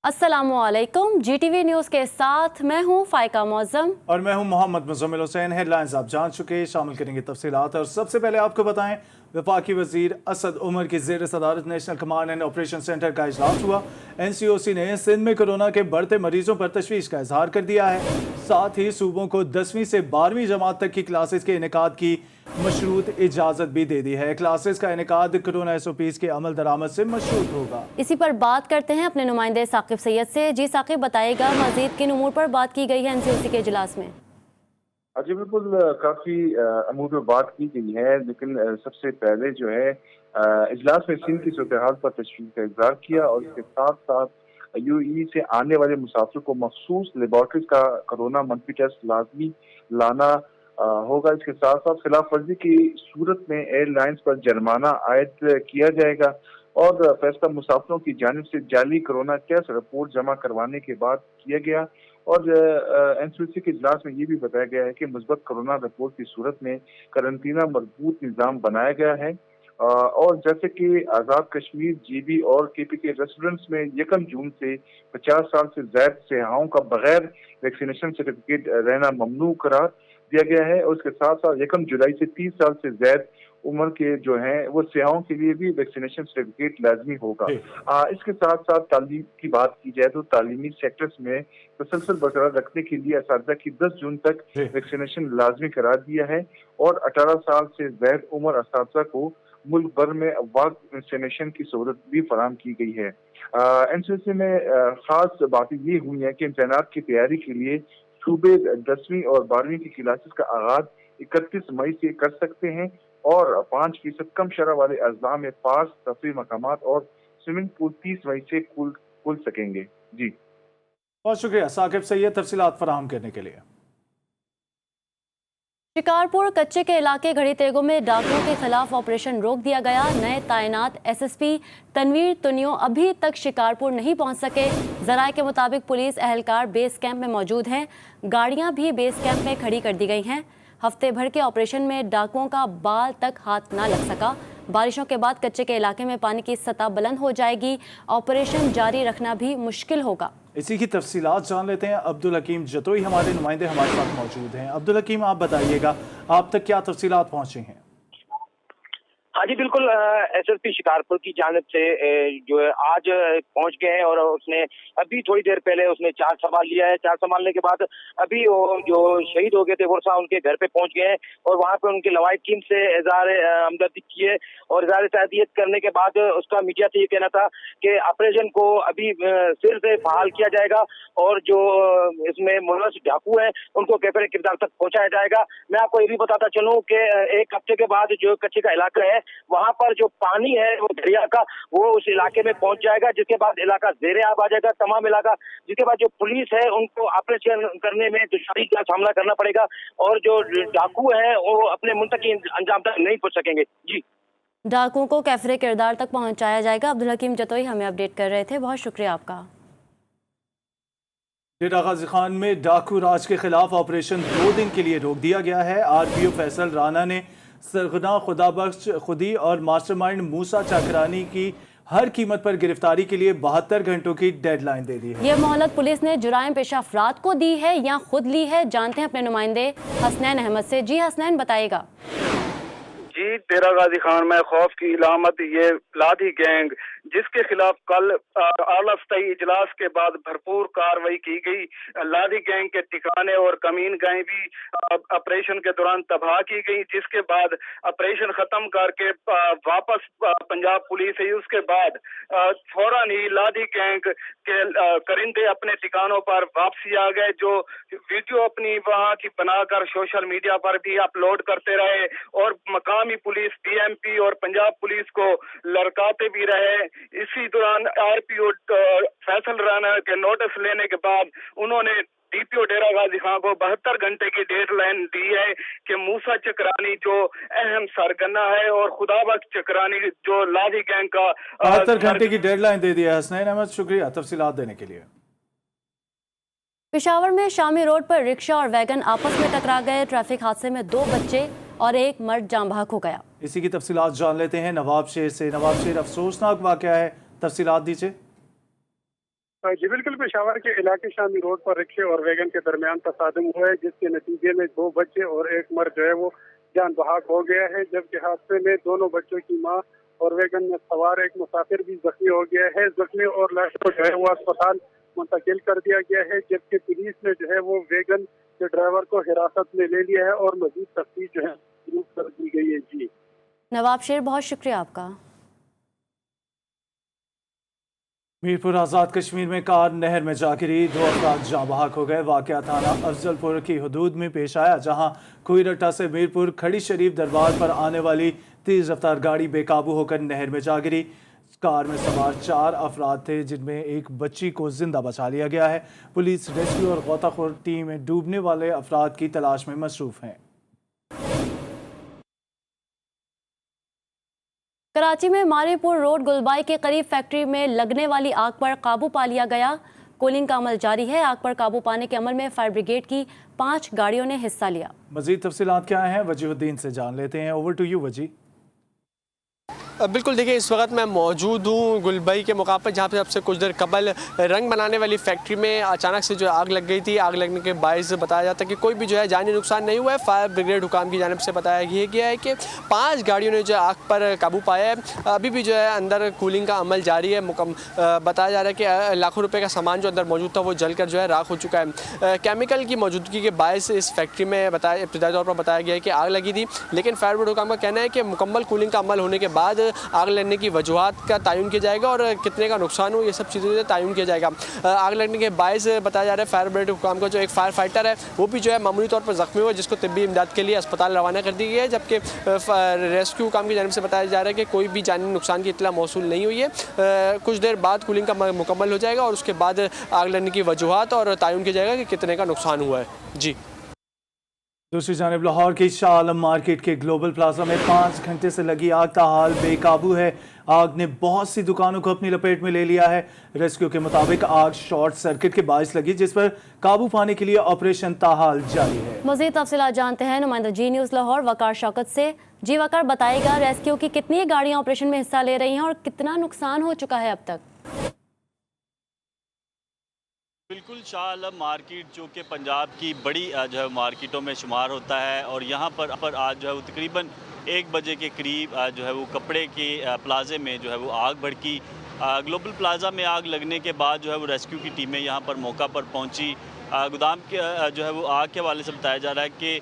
अस्सलामुअलैकुम। GTV news के साथ मैं हूं फाइका मौज़म और मैं हूं मोहम्मद मुज़म्मिल हुसैन। हेडलाइंस आप जान चुके, शामिल करेंगे तफसीलात। और सबसे पहले आपको बताएं, वफाकी वजीर असद उमर की ज़ेर सदारत national command and operation centre का इजलास हुआ। NCOC ने सिंध में कोरोना के बढ़ते मरीजों पर तशवीश का इजहार कर दिया है। साथ ही सूबों को 10वीं से 12वीं जमात तक की क्लासेस के इनेकाद की मशरूत इजाज़त भी दे दी है। क्लासेस का इनेकाद कोरोना SOPs के अमल दरामद से मशरूत होगा। इसी पर बात करते हैं अपने नुमाइंदे साकिब सैयद से। जी साकिब, बताइएगा मजीद किन उमूर पर बात की गई है NCOC के इजलास में? जी बिल्कुल, काफ़ी अमूर में बात की गई है, लेकिन सबसे पहले जो है इजलास में सिंध की सूरत हाल पर तशवीश का इजहार किया और इसके साथ साथ UAE से आने वाले मुसाफिर को मखसूस लेबॉर्ट्रीज का कोरोना मनफी टेस्ट लाजमी लाना होगा। इसके साथ साथ खिलाफ वर्जी की सूरत में एयरलाइंस पर जुर्माना आयद किया जाएगा और फैसला मुसाफिरों की जानिब से जाली कोरोना टेस्ट रिपोर्ट जमा करवाने के बाद किया गया। और NCOC के इजलास में ये भी बताया गया है कि मुस्बत कोरोना रिपोर्ट की सूरत में करंतना मजबूत निज़ाम बनाया गया है। और जैसे कि आज़ाद कश्मीर, GB और KPK रेस्टोरेंट्स में 1 जून से 50 साल से ज़ायद सियाहों का बगैर वैक्सीनेशन सर्टिफिकेट रहना ममनू करार दिया गया है। और उसके साथ साथ 1 जुलाई से 30 साल से ज़ायद उम्र के जो हैं वो सियाहों के लिए भी वैक्सीनेशन सर्टिफिकेट लाजमी होगा। इसके साथ साथ तालीम की बात की जाए तो तालीमी सेक्टर्स में तसलसल बरकरार रखने के लिए असातिज़ा की 10 जून तक वैक्सीनेशन लाजमी करार दिया है और 18 साल से ज़ायद उम्र असातिज़ा को मुल्क भर में वैक्सीनेशन की सहूलत भी फराहम की गई है। NCOC में खास बातें ये हुई हैं कि इम्तहानात की तैयारी के लिए सूबे 10वीं और 12वीं की क्लासेस का आगाज 31 मई से कर सकते हैं और 5% कम शरह वाले अजला में पास तफरीह मकामात और स्विमिंग पूल 30 मई से खुल सकेंगे। जी बहुत शुक्रिया साकिब सैयद तफसीलात फराहम करने के लिए। शिकारपुर कच्चे के इलाके घड़ी तेगो में डाकुओं के खिलाफ ऑपरेशन रोक दिया गया। नए तैनात SSP तनवीर तुनियो अभी तक शिकारपुर नहीं पहुंच सके। जराये के मुताबिक पुलिस एहलकार बेस कैंप में मौजूद हैं। गाड़ियां भी बेस कैंप में खड़ी कर दी गई हैं। हफ्ते भर के ऑपरेशन में डाकुओं का बाल तक हाथ ना लग सका। बारिशों के बाद कच्चे के इलाके में पानी की सतह बुलंद हो जाएगी। ऑपरेशन जारी रखना भी मुश्किल होगा। इसी की तफसीलात जान लेते हैं। अब्दुल हकीम जतोई हमारे नुमाइंदे हमारे साथ मौजूद हैं। अब्दुल हकीम, आप बताइएगा आप तक क्या तफसीलात पहुँची हैं? हाँ जी बिल्कुल, SSP शिकारपुर की जानिब से जो है आज पहुंच गए हैं और उसने अभी थोड़ी देर पहले उसने चार्ज संभाल लिया है। चार्ज संभालने के बाद अभी वो जो शहीद हो गए थे वर्षा उनके घर पे पहुंच गए हैं और वहां पे उनकी लवाई टीम से इज़हार हमदर्दी की है और इज़हार ताज़ियत करने के बाद उसका मीडिया से ये कहना था कि ऑपरेशन को अभी फिर से बहाल किया जाएगा और जो इसमें मुलव्वस डाकू हैं उनको कैफरे किरदार तक पहुंचाया जाएगा। मैं आपको ये भी बताता चलूँ कि 1 हफ्ते के बाद जो कच्चे का इलाका है वहां पर जो पानी है वो दरिया का वो उस इलाके में पहुंच जाएगा, जिसके बाद इलाका ज़ेरे आब आ जाएगा तमाम इलाका। जिसके बाद जो पुलिस है उनको ऑपरेशन करने में दुश्वारी का सामना करना पड़ेगा और जो डाकू हैं वो अपने मुंतकी अंजाम तक नहीं पहुंच सकेंगे। जी, डाकुओं को कैफरे किरदार तक पहुंचाया जाएगा। अब्दुल हकीम जतोई हमें अपडेट कर रहे थे, बहुत शुक्रिया आपका। डेरा गाजी खान में डाकू राज के खिलाफ ऑपरेशन 2 दिन के लिए रोक दिया गया है। RPO फैसल राना ने सरगना खुदाबख्श खुदी और मास्टरमाइंड मूसा चाकरानी की हर कीमत पर गिरफ्तारी के लिए 72 घंटों की डेडलाइन दे दी है। ये मोहलत पुलिस ने जुराइम पेशा अफराद को दी है या खुद ली है, जानते हैं अपने नुमाइंदे हसनैन अहमद से। जी हसनैन, बताइएगा। जी, डेरा गाजी खान में खौफ की इलामत ये लादी गैंग जिसके खिलाफ कल आला सतही इजलास के बाद भरपूर कार्रवाई की गई। लादी गैंग के ठिकाने और कमीन गाहें भी ऑपरेशन के दौरान तबाह की गई, जिसके बाद ऑपरेशन खत्म करके वापस पंजाब पुलिस है। उसके बाद फौरन ही लादी गैंग के करिंदे अपने ठिकानों पर वापसी आ गए, जो वीडियो अपनी वहां की बनाकर सोशल मीडिया पर भी अपलोड करते रहे और मकामी पुलिस PMP और पंजाब पुलिस को लड़काते भी रहे। इसी दौरान RPO फैसल राना के नोटिस लेने के बाद उन्होंने DPO डेरा गाजी खान को 72 घंटे की डेडलाइन दी है कि मूसा चक्रानी जो अहम सरगना है और खुदाबख्श चक्रानी जो लादी गैंग का 72 घंटे की डेडलाइन दे दी है। हसनैन अहमद, शुक्रिया तफसीलात देने के लिए। पेशावर में शामी रोड पर रिक्शा और वैगन आपस में टकरा गए। ट्रैफिक हादसे में 2 बच्चे और 1 मर्द जान बहक हो गया। इसी की तफसीलात जान लेते हैं नवाब शेर से। नवाब शेर, अफसोसनाक वाकया है, तफसीलात दीजिए। जी बिल्कुल, पेशावर के इलाके शामी रोड पर रिक्शे और वैगन के दरमियान तसादम हुआ है, जिसके नतीजे में 2 बच्चे और एक मर्द जो है वो जान बहक हो गया है, जबकि हादसे में दोनों बच्चों की मां और वैगन में सवार एक मुसाफिर भी जख्मी हो गया है। जख्मी और लाश को जो है वो अस्पताल मुंतकिल कर दिया गया है, जबकि पुलिस ने जो है वो वैगन के ड्राइवर को हिरासत में ले लिया है और मजीद तफ्तीश जो है शुरू कर दी गई है। जी नवाब शेर, बहुत शुक्रिया आपका। मीरपुर आज़ाद कश्मीर में कार नहर में जा गिरी, 2 अफराद जाँ बहक हो गए। वाक़या थाना अफजलपुर की हदूद में पेश आया, जहां कोईरट्टा से मीरपुर खड़ी शरीफ दरबार पर आने वाली तेज़ रफ्तार गाड़ी बेकाबू होकर नहर में जा गिरी। कार में सवार 4 अफराद थे, जिनमें एक बच्ची को जिंदा बचा लिया गया है। पुलिस रेस्क्यू और गौताखोर टीम डूबने वाले अफराद की तलाश में मसरूफ हैं। कराची में मारेपुर रोड गुलबाई के करीब फैक्ट्री में लगने वाली आग पर काबू पा लिया गया। कूलिंग का अमल जारी है। आग पर काबू पाने के अमल में फायर ब्रिगेड की 5 गाड़ियों ने हिस्सा लिया। मजीद तफसीलात क्या हैं, वजीहुद्दीन से जान लेते हैं। ओवर टू यू वजी। बिल्कुल, देखिए इस वक्त मैं मौजूद हूँ गुलबई के मौका पर, जहाँ पे आपसे कुछ देर कबल रंग बनाने वाली फैक्ट्री में अचानक से जो आग लग गई थी। आग लगने के बायस बताया जाता है कि कोई भी जो है जानी नुकसान नहीं हुआ है। फायर ब्रिगेड हुकाम की जानिब से बताया गया है कि 5 गाड़ियों ने जो आग पर काबू पाया है। अभी भी जो है अंदर कूलिंग का अमल जारी है। बताया जा रहा है कि लाखों रुपये का सामान जो अंदर मौजूद था वो जल कर जो है राख हो चुका है। केमिकल की मौजूदगी के बायस इस फैक्ट्री में इब्तिदाई तौर पर बताया गया है कि आग लगी थी, लेकिन फायर ब्रिगेड हुकाम का कहना है कि मुकम्मल कूलिंग का अमल होने के बाद आग लगने की वजूहात का तयन किया जाएगा और कितने का नुकसान हो, ये सब चीज़ें तयन किया जाएगा। आग लगने के बायस बताया जा रहा है फायर ब्रिगेड हुकाम का जो एक फायर फाइटर है वो भी जो है मामूली तौर पर जख्मी हुआ, जिसको तिब्बी इमदाद के लिए अस्पताल रवाना कर दी गई है। जबकि रेस्क्यू हुकाम की जानिब से बताया जा रहा है कि कोई भी जानी नुकसान की इत्तला मौसूल नहीं हुई है। कुछ देर बाद कूलिंग का मुकम्मल हो जाएगा और उसके बाद आग लगने की वजूहात और तयन किया जाएगा कि कितने का नुकसान हुआ है। जी दूसरी जानिब लाहौर की शाह आलम मार्केट के ग्लोबल प्लाजा में 5 घंटे से लगी आग ताहाल बेकाबू है। आग ने बहुत सी दुकानों को अपनी लपेट में ले लिया है। रेस्क्यू के मुताबिक आग शॉर्ट सर्किट के बायस लगी, जिस पर काबू पाने के लिए ऑपरेशन ताहाल जारी है। मज़ीद तफसीलात जानते हैं नुमाइंदा जी न्यूज़ लाहौर वकार शौकत से। जी वकार, बताएगा रेस्क्यू की कितनी गाड़ियाँ ऑपरेशन में हिस्सा ले रही हैं और कितना नुकसान हो चुका है अब तक? बिल्कुल, शाह आलम मार्केट जो कि पंजाब की बड़ी जो है मार्केटों में शुमार होता है और यहाँ पर आज जो है वो तकरीबन 1 बजे के करीब जो है वो कपड़े के प्लाजे में जो है वो आग भड़की। ग्लोबल प्लाजा में आग लगने के बाद जो है वो रेस्क्यू की टीमें यहाँ पर मौका पर पहुँची। गोदाम के जो है वो आग के हवाले से बताया जा रहा है कि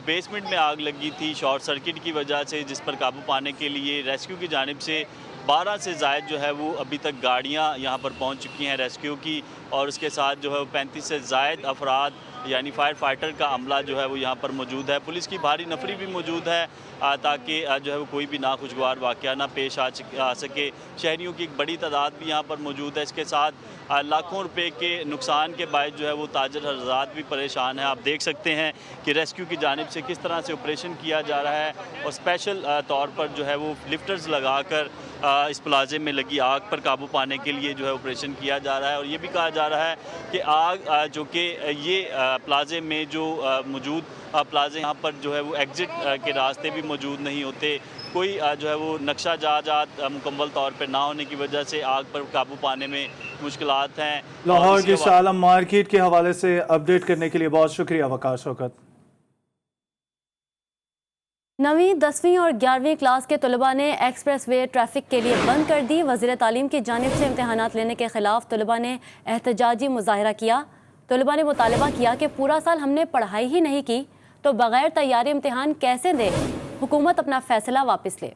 बेसमेंट में आग लगी थी शॉर्ट सर्किट की वजह से, जिस पर काबू पाने के लिए रेस्क्यू की जानिब से 12 से ज़ायद जो है वो अभी तक गाड़ियाँ यहाँ पर पहुँच चुकी हैं रेस्क्यू की, और उसके साथ जो है 35 से ज़ायद अफराद यानी फायर फाइटर का अमला जो है वो यहाँ पर मौजूद है। पुलिस की भारी नफरी भी मौजूद है ताकि जो है वो कोई भी नाखुशगवार वाक़या ना पेश आ सके। शहरियों की एक बड़ी तादाद भी यहाँ पर मौजूद है। इसके साथ लाखों रुपए के नुकसान के बायस जो है वो ताजर हज़रात भी परेशान हैं। आप देख सकते हैं कि रेस्क्यू की जानिब से किस तरह से ऑपरेशन किया जा रहा है और स्पेशल तौर पर जो है वो लिफ्टर्स लगा कर इस प्लाजे में लगी आग पर काबू पाने के लिए जो है ऑपरेशन किया जा रहा है। और ये भी कहा जा रहा है कि आग जो कि ये प्लाजे में जो मौजूद प्लाजे यहाँ पर जो है वो एग्ज़िट के रास्ते भी मौजूद नहीं होते। कोई जो है वो नक्शा जात मुकम्मल तौर पर ना होने की वजह से आग पर काबू पाने में मुश्किलात हैं। लाहौर की शाह आलम मार्केट के हवाले से अपडेट करने के लिए बहुत शुक्रिया वकार शौकत। 9वीं 10वीं और 11वीं क्लास के तलबा ने एक्सप्रेस वे ट्रैफिक के लिए बंद कर दी। वज़ीर तालीम की जानिब से इम्तहानात लेने के ख़िलाफ़ तलबा ने एहतजाजी मुज़ाहरा किया। तलबा ने मुतालबा किया कि पूरा साल हमने पढ़ाई ही नहीं की तो बग़ैर तैयारी इम्तहान कैसे दे, हुकूमत अपना फ़ैसला वापस ले।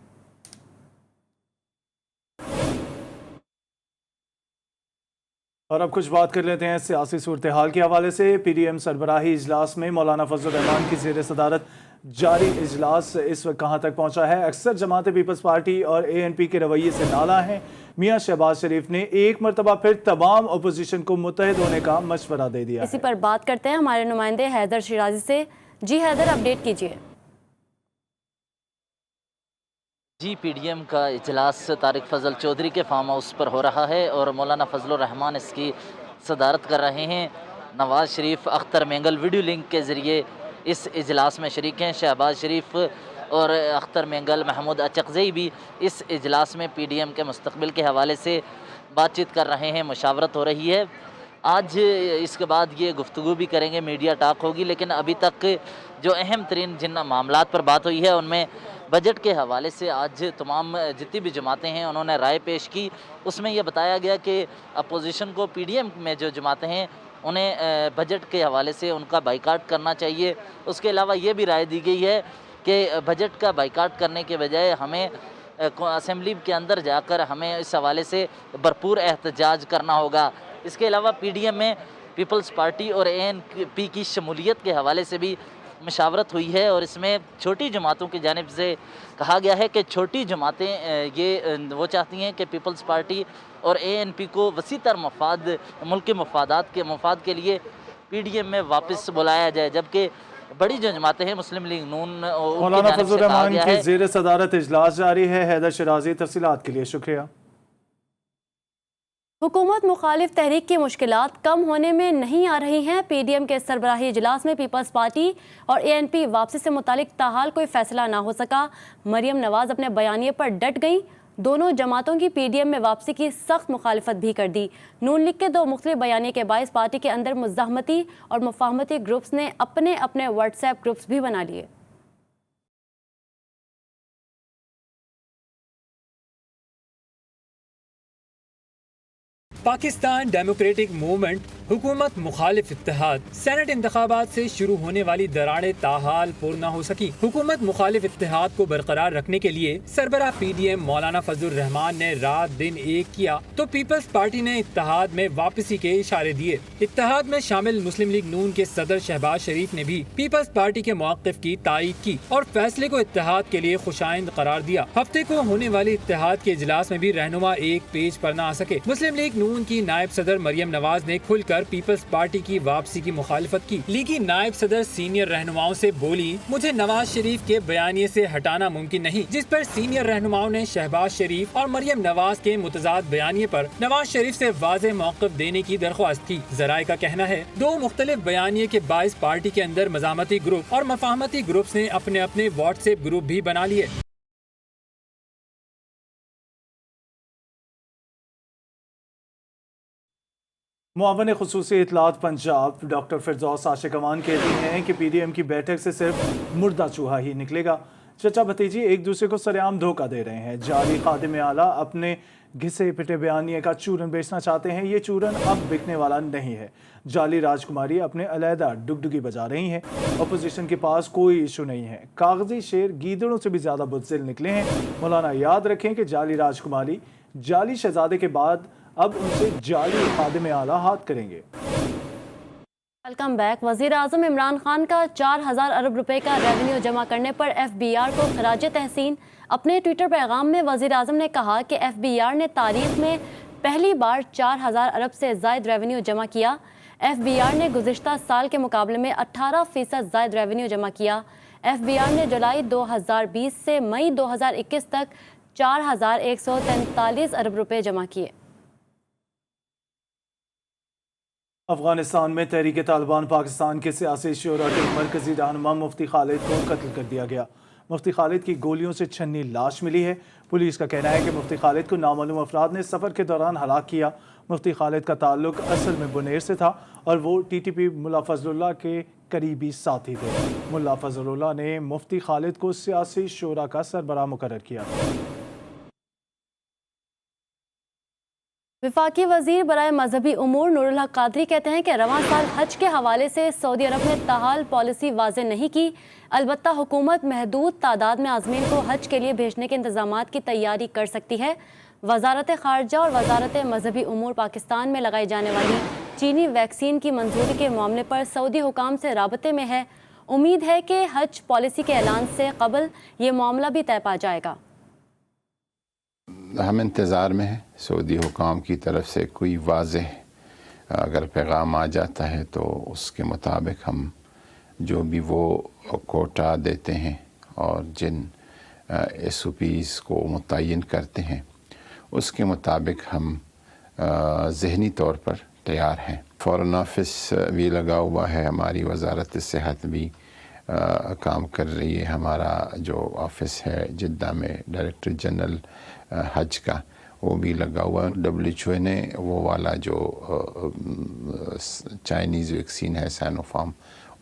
और अब कुछ बात कर लेते हैं सियासी सूरत हाल के हवाले से। PDM सरबराही इजलास में मौलाना फजल रहमान की ज़ेर सदारत जारी इजलास इस वक्त कहाँ तक पहुँचा है? अक्सर जमात पीपल्स पार्टी और ANP के रवैये से नाला हैं। मियाँ शहबाज शरीफ ने एक मरतबा फिर तमाम अपोजिशन को मुत्तहिद होने का मशवरा दे दिया। इसी पर बात करते हैं हमारे नुमाइंदे हैदर शिराजी से। जी हैदर, अपडेट कीजिए। जी, PDM का इजलास तारिक फजल चौधरी के फार्म हाउस पर हो रहा है और मौलाना फजल रहमान इसकी सदारत कर रहे हैं। नवाज शरीफ, अख्तर मेंगल वीडियो लिंक के ज़रिए इस इजलास में शरीक हैं। शहबाज शरीफ اور اختر مینگل، محمود اچکزئی بھی اس اجلاس میں پی ڈی ایم کے مستقبل کے حوالے سے بات چیت کر رہے ہیں، مشاورت ہو رہی ہے۔ آج اس کے بعد یہ گفتگو بھی کریں گے، میڈیا ٹاک ہوگی، لیکن ابھی تک جو اہم ترین جن معاملات پر بات ہوئی ہے ان میں بجٹ کے حوالے سے آج تمام جتنی بھی جماعتیں ہیں انہوں نے رائے پیش کی۔ اس میں یہ بتایا گیا کہ اپوزیشن کو پی ڈی ایم میں جو جماعتیں ہیں انہیں بجٹ کے حوالے سے ان کا بائیکاٹ کرنا چاہیے۔ اس کے علاوہ یہ بھی رائے دی گئی ہے کہ بجٹ کا بائیکاٹ کرنے کے بجائے ہمیں اسمبلی کے اندر جا کر ہمیں اس حوالے سے بھرپور احتجاج کرنا ہوگا۔ اس کے علاوہ پی ڈی ایم میں پیپلز پارٹی اور اے این پی کی شمولیت کے حوالے سے بھی مشاورت ہوئی ہے، اور اس میں چھوٹی جماعتوں کی جانب سے کہا گیا ہے کہ چھوٹی جماعتیں وہ چاہتی ہیں کہ پیپلز پارٹی اور اے این پی کو وسیع تر ملکی مفاد کے لیے پی ڈی ایم میں واپس بلایا جائے، جبکہ بڑی جو جماعتیں ہیں مسلم لیگ نون مولانا فضل الرحمان کی زیر صدارت اجلاس جاری ہے۔ حیدر شرازی تفصیلات کے لیے شکریہ۔ حکومت مخالف تحریک کی مشکلات کم ہونے میں نہیں آ رہی ہیں۔ پی ڈی ایم کے سربراہی اجلاس میں پیپلز پارٹی اور اے این پی واپسی سے متعلق تاحال کوئی فیصلہ نہ ہو سکا۔ مریم نواز اپنے بیانیے پر ڈٹ گئیں، دونوں جماعتوں کی پی ڈی ایم میں واپسی کی سخت مخالفت بھی کر دی۔ نون لیگ کے دو مختلف بیانیے کے باعث پارٹی کے اندر مزاحمتی اور مفاہمتی گروپس نے اپنے واٹس ایپ گروپس بھی بنا لیے۔ پاکستان ڈیموکریٹک موومنٹ حکومت مخالف اتحاد سینٹ انتخابات سے شروع ہونے والی دراڑیں تاحال پر نہ ہو سکی۔ حکومت مخالف اتحاد کو برقرار رکھنے کے لیے سربراہ پی ڈی ایم مولانا فضل الرحمان نے رات دن ایک کیا تو پیپلز پارٹی نے اتحاد میں واپسی کے اشارے دیے۔ اتحاد میں شامل مسلم لیگ نون کے صدر شہباز شریف نے بھی پیپلز پارٹی کے موقف کی تائید کی اور فیصلے کو اتحاد کے لیے خوشائند قرار دیا۔ ہفتے کو ہونے والے اتحاد کے اجلاس میں بھی رہنما ایک پیج پر نہ آ سکے۔ مسلم لیگ نون کی نائب صدر مریم نواز نے کھل کر پیپلز پارٹی کی واپسی کی مخالفت کی۔ لیگی نائب صدر سینئر رہنماؤں سے بولی، مجھے نواز شریف کے بیانیے سے ہٹانا ممکن نہیں، جس پر سینئر رہنماؤں نے شہباز شریف اور مریم نواز کے متضاد بیانیے پر نواز شریف سے واضح موقف دینے کی درخواست کی۔ ذرائع کا کہنا ہے دو مختلف بیانیے کے باعث پارٹی کے اندر مزاحمتی گروپ اور مفاہمتی گروپس نے اپنے واٹس ایپ گروپ بھی بنا لیے۔ معاون خصوصی اطلاعات پنجاب ڈاکٹر فردوس عاشق امان کہتی ہیں کہ پی ڈی ایم کی بیٹھک سے صرف مردہ چوہا ہی نکلے گا۔ چچا بھتیجی ایک دوسرے کو سرعام دھوکہ دے رہے ہیں۔ جعلی خادم اعلیٰ اپنے گھسے پٹے بیانیے کا چورن بیچنا چاہتے ہیں، یہ چورن اب بکنے والا نہیں ہے۔ جعلی راجکماری اپنے علیحدہ ڈگڈگی بجا رہی ہیں۔ اپوزیشن کے پاس کوئی ایشو نہیں ہے۔ کاغذی شیر گیدڑوں سے بھی زیادہ بزدل نکلے ہیں۔ مولانا یاد رکھیں کہ جعلی راجکماری جعلی شہزادے کے بعد اب ان سے جعلی خادم اعلیٰ ہاتھ کریں گے۔ Welcome back. وزیر اعظم عمران خان کا 4000 ارب روپے کا ریونیو جمع کرنے پر ایف بی آر کو خراج تحسین۔ اپنے ٹویٹر پیغام میں وزیر اعظم نے کہا کہ ایف بی آر نے تاریخ میں پہلی بار 4000 ارب سے زائد ریونیو جمع کیا۔ ایف بی آر نے گزشتہ سال کے مقابلے میں 18% زائد ریونیو جمع کیا۔ ایف بی آر نے جولائی 2020 سے مئی 2021 تک 4143 ارب روپے جمع کیے۔ افغانستان میں تحریک طالبان پاکستان کے سیاسی شعرا کے مرکزی رہنما مفتی خالد کو قتل کر دیا گیا۔ مفتی خالد کی گولیوں سے چھنی لاش ملی ہے۔ پولیس کا کہنا ہے کہ مفتی خالد کو نامعلوم افراد نے سفر کے دوران ہلاک کیا۔ مفتی خالد کا تعلق اصل میں بنیر سے تھا اور وہ ٹی ٹی پی ملا فضل اللہ کے قریبی ساتھی تھے۔ ملا فضل اللہ نے مفتی خالد کو سیاسی شعرا کا سربراہ مقرر کیا۔ وفاقی وزیر برائے مذہبی امور نور الحق قادری کہتے ہیں کہ رواں سال حج کے حوالے سے سعودی عرب نے تاحال پالیسی واضح نہیں کی، البتہ حکومت محدود تعداد میں عازمین کو حج کے لیے بھیجنے کے انتظامات کی تیاری کر سکتی ہے۔ وزارت خارجہ اور وزارت مذہبی امور پاکستان میں لگائی جانے والی چینی ویکسین کی منظوری کے معاملے پر سعودی حکام سے رابطے میں ہے۔ امید ہے کہ حج پالیسی کے اعلان سے قبل یہ معاملہ بھی طے پا جائے گا۔ ہم انتظار میں ہیں سعودی حکام کی طرف سے کوئی واضح اگر پیغام آ جاتا ہے تو اس کے مطابق ہم جو بھی وہ کوٹا دیتے ہیں اور جن ایس او پیز کو متعین کرتے ہیں اس کے مطابق ہم ذہنی طور پر تیار ہیں۔ فورن آفس بھی لگا ہوا ہے، ہماری وزارت صحت بھی کام کر رہی ہے ہمارا جو آفس ہے جدہ میں ڈائریکٹر جنرل حج کا، وہ بھی لگا ہوا۔ WHO نے وہ والا جو چائنیز ویکسین ہے سینوفارم،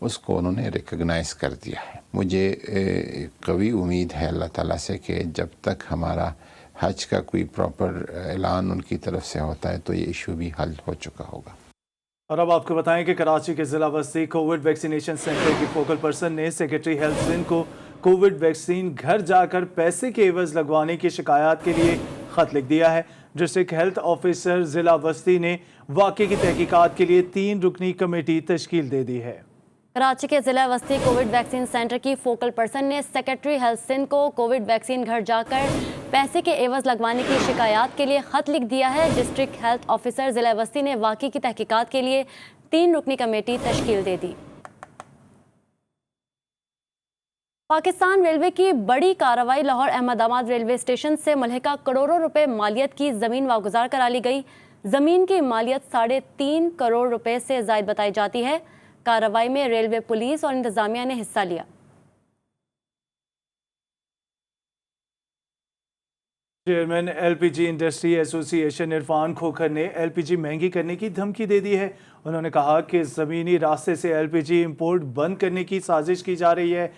اس کو انہوں نے ریکگنائز کر دیا ہے۔ مجھے قوی امید ہے اللہ تعالیٰ سے کہ جب تک ہمارا حج کا کوئی پراپر اعلان ان کی طرف سے ہوتا ہے تو یہ ایشو بھی حل ہو چکا ہوگا۔ اور اب آپ کو بتائیں کہ کراچی کے ضلع وسطی کووڈ ویکسینیشن سینٹر کی فوکل پرسن نے سیکرٹری ہیلتھ سندھ کو کووڈ ویکسین گھر جا کر پیسے کے عوض لگوانے کی شکایات کے لیے خط لکھ دیا ہے۔ ڈسٹرکٹ ہیلتھ آفیسر ضلع وسطی نے واقعے کی تحقیقات کے لیے 3 رکنی کمیٹی تشکیل دے دی ہے۔ کراچی کے ضلع وسطی کووڈ ویکسین سینٹر کی فوکل پرسن نے سیکرٹری ہیلتھ سندھ کو کووڈ ویکسین گھر جا کر پیسے کے عوض لگوانے کی شکایات کے لیے خط لکھ دیا ہے۔ ڈسٹرکٹ ہیلتھ آفیسر ضلع وسطی نے واقعے کی تحقیقات کے لیے 3 رکنی کمیٹی تشکیل دے دی۔ پاکستان ریلوے کی بڑی کارروائی، لاہور احمد آباد ریلوے اسٹیشن سے ملحقہ کروڑوں روپے مالیت کی زمین واگزار کرا لی گئی۔ زمین کی مالیت 3.5 کروڑ روپے سے زائد بتائی جاتی ہے۔ کارروائی میں ریلوے پولیس اور انتظامیہ نے حصہ لیا۔ چیئرمین ایل پی جی انڈسٹری ایسوسی ایشن عرفان کھوکھر نے ایل پی جی مہنگی کرنے کی دھمکی دے دی ہے۔ انہوں نے کہا کہ زمینی راستے سے ایل پی جی امپورٹ بند کرنے کی سازش کی جا رہی ہے۔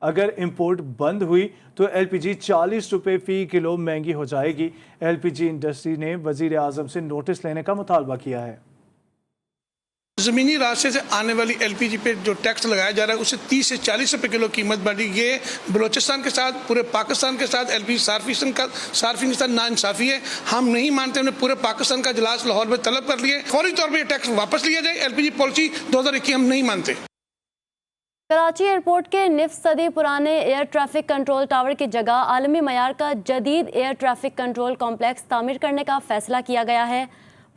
اگر امپورٹ بند ہوئی تو ایل پی جی 40 روپے فی کلو مہنگی ہو جائے گی۔ ایل پی جی انڈسٹری نے وزیر اعظم سے نوٹس لینے کا مطالبہ کیا ہے۔ زمینی راستے سے آنے والی ایل پی جی پہ جو ٹیکس لگایا جا رہا ہے اسے 30 سے 40 روپے کلو قیمت بڑھی۔ یہ بلوچستان کے ساتھ پورے پاکستان کے ساتھ ایل پی جی صارفین کے ساتھ ناانصافی ہے۔ ہم نہیں مانتے، ہم نے پورے پاکستان کا اجلاس لاہور میں طلب کر لیے، فوری طور پہ یہ ٹیکس واپس لیا جائے۔ ایل پی جی پالیسی 2021 ہم نہیں مانتے۔ کراچی ایئرپورٹ کے نصف صدی پرانے ایئر ٹریفک کنٹرول ٹاور کی جگہ عالمی معیار کا جدید ایئر ٹریفک کنٹرول کمپلیکس تعمیر کرنے کا فیصلہ کیا گیا ہے۔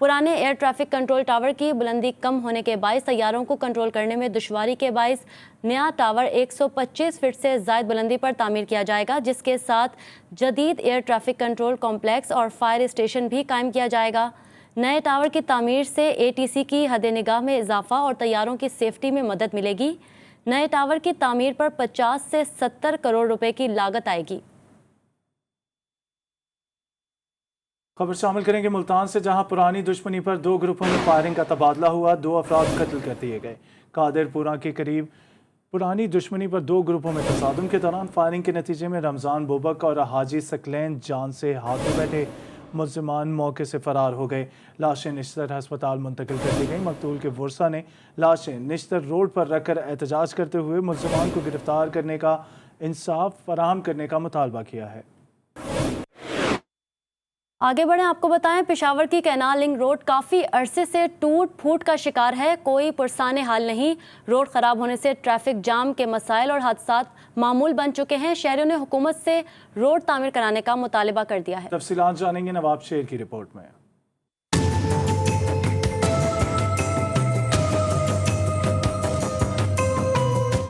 پرانے ایئر ٹریفک کنٹرول ٹاور کی بلندی کم ہونے کے باعث طیاروں کو کنٹرول کرنے میں دشواری کے باعث نیا ٹاور 125 فٹ سے زائد بلندی پر تعمیر کیا جائے گا، جس کے ساتھ جدید ایئر ٹریفک کنٹرول کمپلیکس اور فائر اسٹیشن بھی قائم کیا جائے گا۔ نئے ٹاور کی تعمیر سے اے ٹی سی کی حد نگاہ میں اضافہ اور طیاروں کی سیفٹی میں مدد ملے گی۔ نئے ٹاور کی تعمیر پر 50 سے 70 کروڑ روپے کی لاگت آئے گی۔ خبر شامل کریں گے ملتان سے، جہاں پرانی دشمنی پر 2 گروپوں میں فائرنگ کا تبادلہ ہوا، 2 افراد قتل کر دیے گئے۔ قادر پورہ کے قریب پرانی دشمنی پر 2 گروپوں میں تصادم کے دوران فائرنگ کے نتیجے میں رمضان بوبک اور حاجی سکلین جان سے ہاتھ دھو بیٹھے۔ ملزمان موقع سے فرار ہو گئے۔ لاشیں نشتر ہسپتال منتقل کر دی گئیں۔ مقتول کے ورثاء نے لاشیں نشتر روڈ پر رکھ کر احتجاج کرتے ہوئے ملزمان کو گرفتار کرنے کا، انصاف فراہم کرنے کا مطالبہ کیا ہے۔ آگے بڑھیں، آپ کو بتائیں پشاور کی کینال لنک روڈ کافی عرصے سے ٹوٹ پھوٹ کا شکار ہے، کوئی پرسان حال نہیں۔ روڈ خراب ہونے سے ٹریفک جام کے مسائل اور حادثات معمول بن چکے ہیں۔ شہریوں نے حکومت سے روڈ تعمیر کرانے کا مطالبہ کر دیا ہے۔ تفصیلات جانیں گے نواب شیر کی رپورٹ میں۔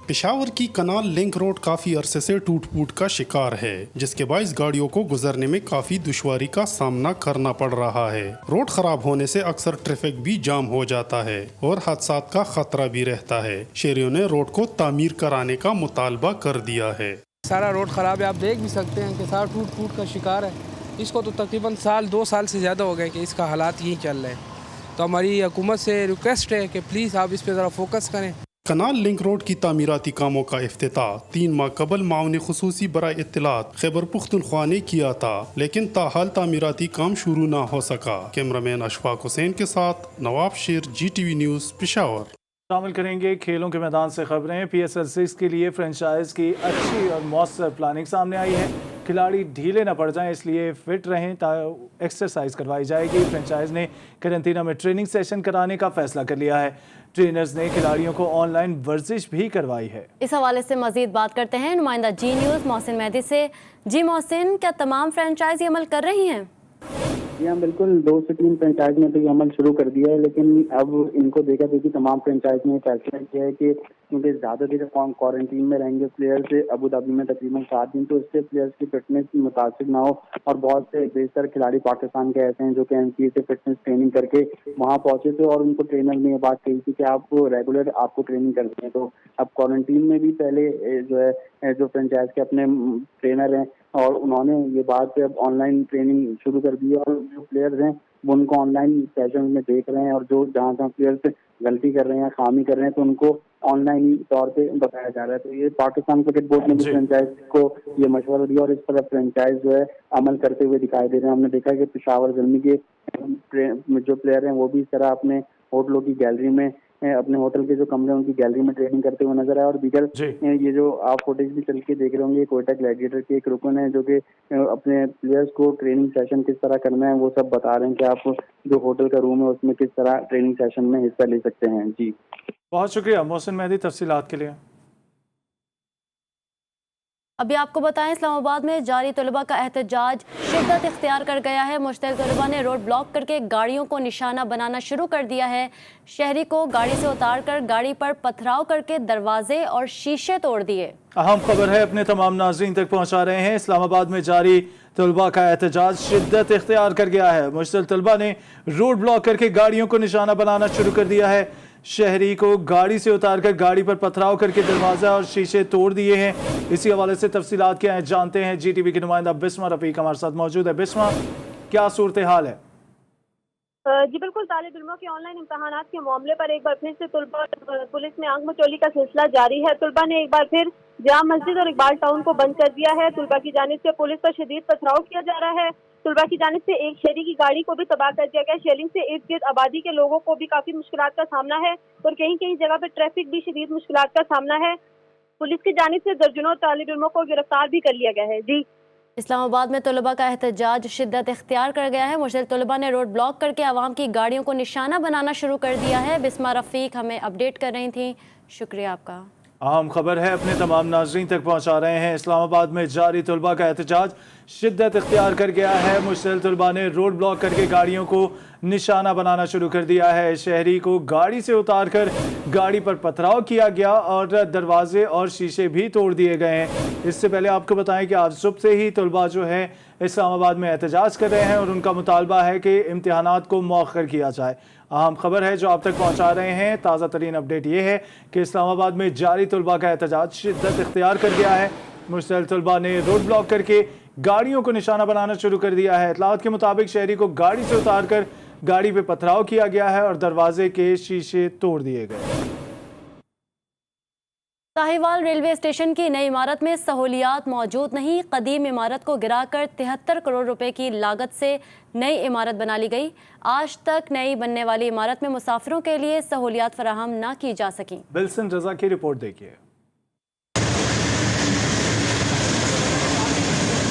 پشاور کی کنال لنک روڈ کافی عرصے سے ٹوٹ پھوٹ کا شکار ہے، جس کے باعث گاڑیوں کو گزرنے میں کافی دشواری کا سامنا کرنا پڑ رہا ہے۔ روڈ خراب ہونے سے اکثر ٹریفک بھی جام ہو جاتا ہے اور حادثات کا خطرہ بھی رہتا ہے۔ شہریوں نے روڈ کو تعمیر کرانے کا مطالبہ کر دیا ہے۔ سارا روڈ خراب ہے، آپ دیکھ بھی سکتے ہیں کہ سارا ٹوٹ پھوٹ کا شکار ہے۔ اس کو تو تقریباً 2 سال سے زیادہ ہو گئے کہ اس کا حالات یہی چل رہے ہیں۔ تو ہماری حکومت سے ریکویسٹ ہے کہ پلیز آپ اس پہ ذرا فوکس کریں۔ کنال لنک روڈ کی تعمیراتی کاموں کا افتتاح 3 ماہ قبل معاون خصوصی برائے اطلاعات خیبر پختونخوا نے کیا تھا، لیکن تاحال تعمیراتی کام شروع نہ ہو سکا۔ کیمرامین اشفاق حسین کے ساتھ Nawab Sher, G T V news, Peshawar. شامل کریں گے کھیلوں کے میدان سے خبریں۔ PSL 6 کے لیے فرنچائز کی اچھی اور مؤثر پلاننگ سامنے آئی ہے۔ کھلاڑی ڈھیلے نہ پڑ جائیں، اس لیے فٹ رہیں، ایکسرسائز کروائی جائے گی۔ فرنچائز نے قرنطینہ میں ٹریننگ سیشن کرانے کا فیصلہ کر لیا ہے۔ ٹرینرز نے کھلاڑیوں کو آن لائن ورزش بھی کروائی ہے۔ اس حوالے سے مزید بات کرتے ہیں نمائندہ جی نیوز محسن مہدی سے۔ جی محسن، کیا تمام فرنچائز یہ عمل کر رہی ہیں؟ जी हाँ बिल्कुल, 2 से 3 फ्रेंचाइज में तो ये अमल शुरू कर दिया है, लेकिन अब इनको देखा देखी तमाम फ्रेंचाइज ने फैसला किया है कि क्योंकि ज़्यादा देर क्वारंटीन में रहेंगे प्लेयर्स अबू धाबी में तकरीबन 7 दिन, तो इससे प्लेयर्स की फिटनेस मुतासिर ना हो। और बहुत से बेहतर खिलाड़ी पाकिस्तान के ऐसे हैं जो कि एनसीए से फिटनेस ट्रेनिंग करके वहाँ पहुंचे थे और उनको ट्रेनर ने ये बात कही थी कि आप रेगुलर आपको ट्रेनिंग करते हैं। तो अब क्वारंटीन में भी पहले जो है जो फ्रेंचाइज के अपने ट्रेनर हैं और उन्होंने ये बात अब ऑनलाइन ट्रेनिंग शुरू कर दी है और जो प्लेयर्स हैं वो उनको ऑनलाइन सेशन में देख रहे हैं और जो जहाँ प्लेयर्स गलती कर रहे हैं, खामी कर रहे हैं, तो उनको ऑनलाइन ही तौर पे बताया जा रहा है। तो ये पाकिस्तान क्रिकेट बोर्ड ने भी फ्रेंचाइज को ये मशवरा दिया और इस पर फ्रेंचाइज जो है अमल करते हुए दिखाई दे रहे हैं। हमने देखा कि पेशावर ज़ल्मी के जो प्लेयर हैं वो भी इस तरह अपने होटलों की गैलरी में, अपने होटल के जो कमरे हैं उनकी गैलरी में ट्रेनिंग करते हुए नजर आए। और दीगर ये जो आप फुटेज भी चल के देख रहे होंगे, कोयटा ग्लैडिएटर के एक रुकन है जो कि अपने प्लेयर्स को ट्रेनिंग सेशन किस तरह करना है वो सब बता रहे हैं कि आप जो होटल का रूम है उसमें किस तरह ट्रेनिंग सेशन में हिस्सा ले सकते हैं। जी बहुत शुक्रिया मोहसिन मेहदी तफसीलात के लिए। अभी आपको बताएं, इस्लामाबाद में जारी तलबा का एहतजाज शिद्दत इख्तियार कर गया है। मुश्तिल तलबा ने रोड ब्लॉक करके गाड़ियों को निशाना बनाना शुरू कर दिया है। शहरी को गाड़ी से उतार कर गाड़ी पर पथराव करके दरवाजे और शीशे तोड़ दिए। अहम खबर है अपने तमाम नाज़रीन तक पहुंचा रहे हैं। इस्लामाबाद में जारी तलबा का एहतजाज शिद्दत इख्तियार कर गया है। मुश्तिल तलबा ने रोड ब्लॉक करके गाड़ियों को निशाना बनाना शुरू कर दिया है। शहरी को गाड़ी से उतारकर गाड़ी पर पथराव करके दरवाजा और शीशे तोड़ दिए हैं। इसी हवाले से तफसीलात क्या हैं जानते हैं। जीटीवी की नुमाइंदा बिस्मा रफीक हमारे साथ मौजूद है। बिस्मा, क्या सूरत हाल है? जी बिल्कुल, तालिब इल्मों के ऑनलाइन इम्तहानात के मामले पर एक बार फिर से पुलिस में आंख मचोली का सिलसिला जारी है। तलबा ने एक बार फिर जाम मस्जिद और इकबाल टाउन को बंद कर दिया है। तलबा की जानिब से पुलिस पर शदीद पथराव किया जा रहा है। तलबा की जानिब से एक शहरी की गाड़ी को भी तबाह कर दिया गया। शेलिंग से इर्द गिर्द आबादी के लोगों को भी काफी मुश्किलात का सामना है और कहीं कहीं जगह पर ट्रैफिक भी शदीद मुश्किलात का सामना है। पुलिस की जानिब से दर्जनों तालिब इल्मों को गिरफ्तार भी कर लिया गया है। जी इस्लामाबाद में तलबा का एहतजाज शिद्दत इख्तियार कर गया है। मुश्तिल तलबा ने रोड ब्लॉक करके आवाम की गाड़ियों को निशाना बनाना शुरू कर दिया है। बिस्मा रफीक हमें अपडेट कर रही थी, शुक्रिया आपका। अहम खबर है अपने तमाम नाज़रीन तक पहुंचा रहे हैं। इस्लामाबाद में जारी तलबा का एहतजाज शिद्दत इख्तियार कर गया है। मुश्तिल तलबा ने रोड ब्लॉक करके गाड़ियों को निशाना बनाना शुरू कर दिया है। शहरी को गाड़ी से उतारकर गाड़ी पर पथराव किया गया और दरवाजे और शीशे भी तोड़ दिए गए हैं। इससे पहले आपको बताएं कि आज सुबह से ही तलबा जो है इस्लामाबाद में एहतजाज कर रहे हैं और उनका मुतालबा है कि इम्तिहानात को मौखर किया जाए। अहम खबर है जो आप तक पहुंचा रहे हैं। ताज़ा तरीन अपडेट ये है कि इस्लामाबाद में जारी तलबा का एहतजाज शिद्दत इख्तियार कर गया है। मुश्तिल तलबा ने रोड ब्लॉक करके गाड़ियों को निशाना बनाना शुरू कर दिया है। इतलात के मुताबिक शहरी को गाड़ी से उतार कर गाड़ी पे पथराव किया गया है और दरवाजे के शीशे तोड़ दिए गए। साहिवाल रेलवे स्टेशन की नई इमारत में सहूलियात मौजूद नहीं। कदीम इमारत को गिराकर 73 करोड़ रुपए की लागत से नई इमारत बना ली गई। आज तक नई बनने वाली इमारत में मुसाफिरों के लिए सहूलियात फराहम न की जा सकी। बिल्सन रजा की रिपोर्ट देखिए।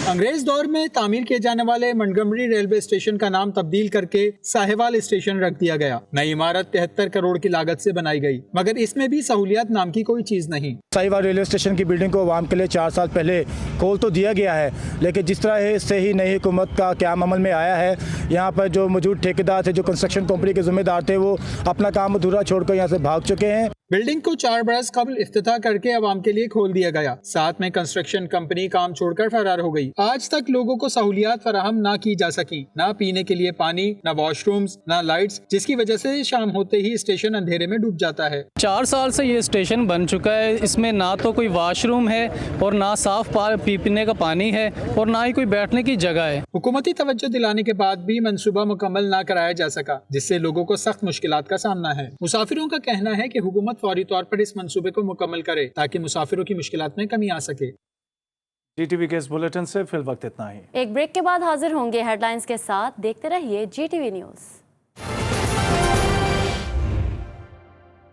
अंग्रेज दौर में तामीर किए जाने वाले मंटगमरी रेलवे स्टेशन का नाम तब्दील करके साहिवाल स्टेशन रख दिया गया। नई इमारत 73 करोड़ की लागत से बनाई गई, मगर इसमें भी सहूलियत नाम की कोई चीज नहीं। साहिवाल रेलवे स्टेशन की बिल्डिंग को आवाम के लिए 4 साल पहले खोल तो दिया गया है, लेकिन जिस तरह से ही नई हुकूमत का क़याम अमल में आया है, यहाँ पर जो मौजूद ठेकेदार थे, जो कंस्ट्रक्शन कंपनी के जिम्मेदार थे, वो अपना काम अधूरा छोड़कर यहाँ से भाग चुके हैं। बिल्डिंग को 4 बरस कबल इफ्तिताह करके आवाम के लिए खोल दिया गया। साथ में कंस्ट्रक्शन कंपनी काम छोड़कर फरार हो गई। आज तक लोगों को सहूलियात फराहम ना की जा सकी, ना पीने के लिए पानी, ना वॉशरूम्स, ना लाइट्स, जिसकी वजह से शाम होते ही स्टेशन अंधेरे में डूब जाता है। 4 साल से ये स्टेशन बन चुका है। इसमें ना तो कोई वॉशरूम है और ना साफ पीने का पानी है और ना ही कोई बैठने की जगह है। हुकूमती तवज्जो दिलाने के बाद भी मंसूबा मुकम्मल ना कराया जा सका, जिससे लोगों को सख्त मुश्किलात का सामना है। मुसाफिरों का कहना है कि हुकूमत फौरी तौर पर इस मंसूबे को मुकम्मल करे ताकि मुसाफिरों की मुश्किलात में कमी आ सके। जीटीवी के इस बुलेटिन से फिल वक्त इतना ही। एक ब्रेक के बाद हाजिर होंगे हेडलाइंस के साथ। देखते रहिए जीटीवी न्यूज़।